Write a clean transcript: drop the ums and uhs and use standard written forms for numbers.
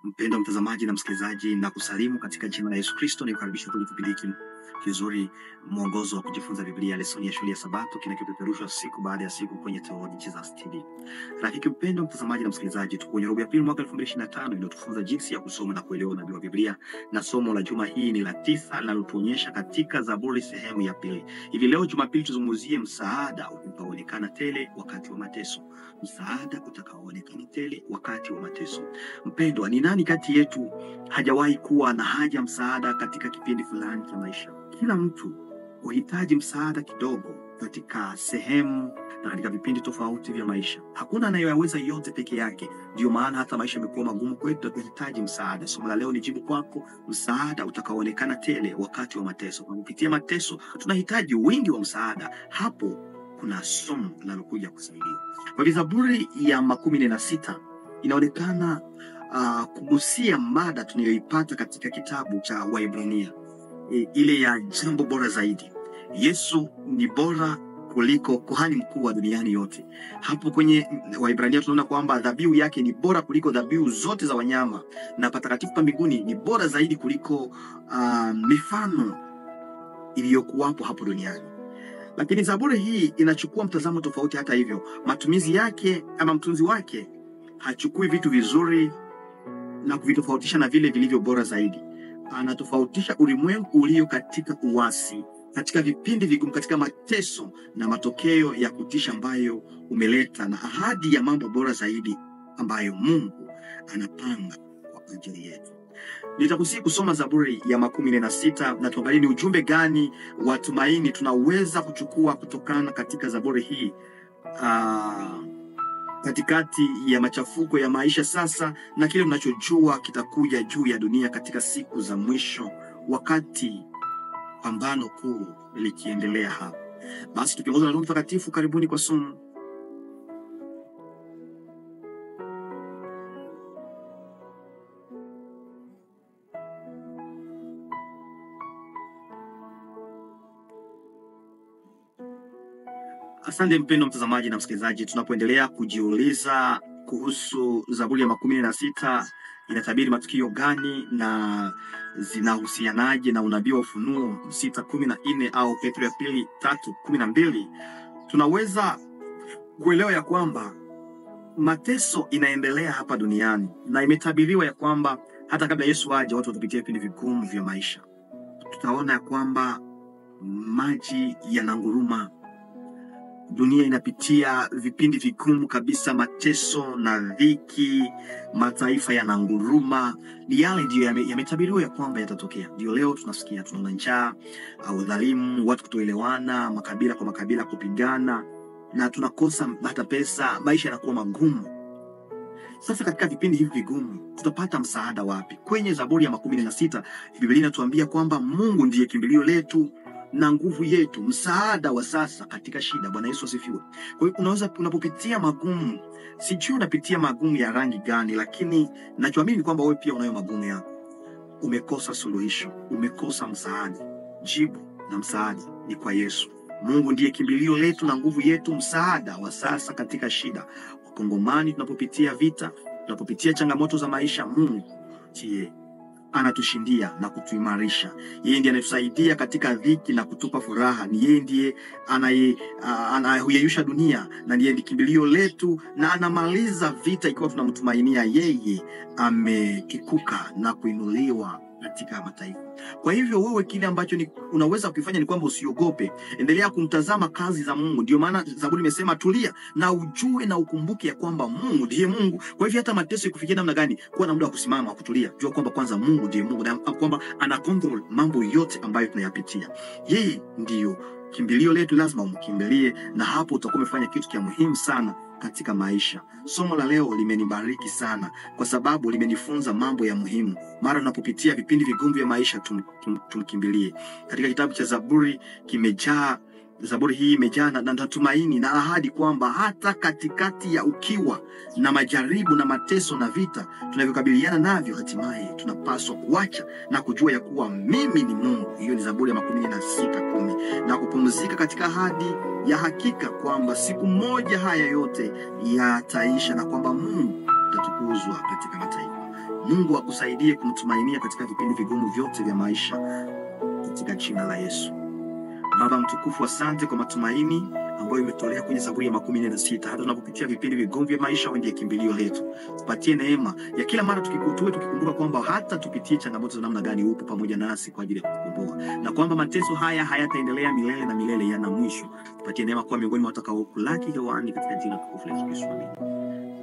Mpendwa mtazamaji na msikilizaji, na kusalimu katika jina la Yesu Kristo, na kukaribisha kwenye kipindi hiki kizuri, mwongozo wa kujifunza Biblia, lesoni ya shule ya Sabato, kinachopeperushwa siku baada ya siku kwenye Theology Jesus TV. Rafiki mpendwa mtazamaji na msikilizaji, tuko kwenye robo ya pili mwaka 2025 inayotufunza jinsi ya kusoma na kuelewa nabii wa Biblia, na somo la juma hii ni la 9 linalotuonyesha katika Zaburi sehemu ya pili. Hivi leo Jumapili tuzungumzie msaada utakaoonekana tele wakati wa mateso. Msaada utakaoonekana tele wakati wa mateso. Mpendwa, ni nani kati yetu hajawahi kuwa na haja msaada katika kipindi fulani cha maisha? Kila mtu huhitaji msaada kidogo katika sehemu na katika vipindi tofauti vya maisha. Hakuna anayeweza yote peke yake. Ndio maana hata maisha yamekuwa magumu kwetu, tunahitaji msaada. Somo la leo ni jibu kwako, msaada utakaoonekana tele wakati wa mateso. Kupitia mateso tunahitaji wingi wa msaada. Hapo kuna somo linalokuja kusaidia. Kwa hivyo Zaburi ya 46 inaonekana kugusia mada tunayoipata katika kitabu cha Waebrania, ile ya jambo bora zaidi. Yesu ni bora kuliko kuhani mkuu wa duniani yote. Hapo kwenye Waebrania tunaona kwamba dhabihu yake ni bora kuliko dhabihu zote za wanyama, na patakatifu pa mbinguni ni bora zaidi kuliko mifano iliyokuwapo hapo duniani. Lakini Zaburi hii inachukua mtazamo tofauti. Hata hivyo, matumizi yake ama mtunzi wake hachukui vitu vizuri na kuvitofautisha na vile vilivyo bora zaidi. Anatofautisha ulimwengu ulio katika uasi, katika vipindi vigumu, katika mateso na matokeo ya kutisha ambayo umeleta, na ahadi ya mambo bora zaidi ambayo Mungu anapanga kwa ajili yetu. Nitakusihi kusoma Zaburi ya 46 na tuangalie ni ujumbe gani wa tumaini tunaweza kuchukua kutokana katika Zaburi hii katikati ya machafuko ya maisha sasa na kile tunachojua kitakuja juu ya dunia katika siku za mwisho, wakati pambano kuu likiendelea hapa. Basi tukiongozwa na Roho Mtakatifu, karibuni kwa somo. Asante mpendwa mtazamaji na msikilizaji, tunapoendelea kujiuliza kuhusu Zaburi ya 46 inatabiri matukio gani na zinahusianaje na unabii wa Ufunuo 6:14 au Petro ya pili 3:12, tunaweza kuelewa ya kwamba mateso inaendelea hapa duniani, na imetabiriwa ya kwamba hata kabla Yesu aje watu watapitia vipindi vigumu vya maisha. Tutaona ya kwamba maji yananguruma, dunia inapitia vipindi vigumu kabisa, mateso na dhiki, mataifa yananguruma. Ni yale ndio yametabiriwa ya kwamba yatatokea. Ndio leo tunasikia, tunaona njaa, udhalimu, watu kutoelewana, makabila kwa makabila kupigana, na tunakosa hata pesa, maisha yanakuwa magumu. Sasa katika vipindi hivi vigumu tutapata msaada wapi? Kwenye Zaburi ya 46 Biblia inatuambia kwamba Mungu ndiye kimbilio letu na nguvu yetu, msaada wa sasa katika shida. Bwana Yesu asifiwe. Kwa hiyo unaweza, unapopitia magumu, sijui unapitia magumu ya rangi gani, lakini ninachoamini ni kwamba wewe pia unayo magumu yako. Umekosa suluhisho, umekosa msaada. Jibu na msaada ni kwa Yesu. Mungu ndiye kimbilio letu na nguvu yetu, msaada wa sasa katika shida. Wakongomani tunapopitia vita, tunapopitia changamoto za maisha, Mungu ndiye anatushindia na kutuimarisha. Yeye ndiye anatusaidia katika dhiki na kutupa furaha. Ni yeye ndiye anayeyusha dunia, na ndiye kimbilio letu, na anamaliza vita ikiwa tunamtumainia yeye. Amekikuka na kuinuliwa katika mataifa. Kwa hivyo wewe, kile ambacho unaweza kufanya ni kwamba usiogope, endelea kumtazama kazi za Mungu. Ndio maana Zaburi imesema tulia na ujue na ukumbuke ya kwamba Mungu ndiye Mungu. Kwa hivyo hata mateso ikufikia namna gani, kuwa na muda wa kusimama, kutulia, jua kwamba kwanza Mungu ndiye Mungu, na kwamba ana control mambo yote ambayo tunayapitia. Yeye ndiyo kimbilio letu, lazima umkimbilie, na hapo utakuwa umefanya kitu cha muhimu sana katika maisha. Somo la leo limenibariki sana kwa sababu limenifunza mambo ya muhimu. Mara unapopitia vipindi vigumu vya maisha, tumkimbilie. Katika kitabu cha Zaburi Zaburi hii imejaa na tumaini na ahadi kwamba hata katikati ya ukiwa na majaribu na mateso na vita tunavyokabiliana navyo, hatimaye tunapaswa kuacha na kujua ya kuwa mimi ni Mungu. Hiyo ni Zaburi ya 46:10, na kupumzika katika ahadi ya hakika kwamba siku moja haya yote yataisha, na kwamba Mungu atatukuzwa katika mataifa. Mungu akusaidie kumtumainia katika vipindi vigumu vyote vya maisha katika jina la Yesu. Baba mtukufu, asante kwa matumaini ambayo imetolea kwenye Zaburi ya 46. Hata tunapopitia vipindi vigumu vya maisha, wewe ndiye kimbilio letu. Tupatie neema ya kila mara tukikumbuka kwamba hata tupitie changamoto za namna gani, upo pamoja nasi kwa ajili ya kutukomboa, na kwamba mateso haya hayataendelea milele na milele, yana mwisho. Tupatie neema kwa miongoni mwa watakao kulaki hewani katika jina tukufu la Yesu Kristo. Amen.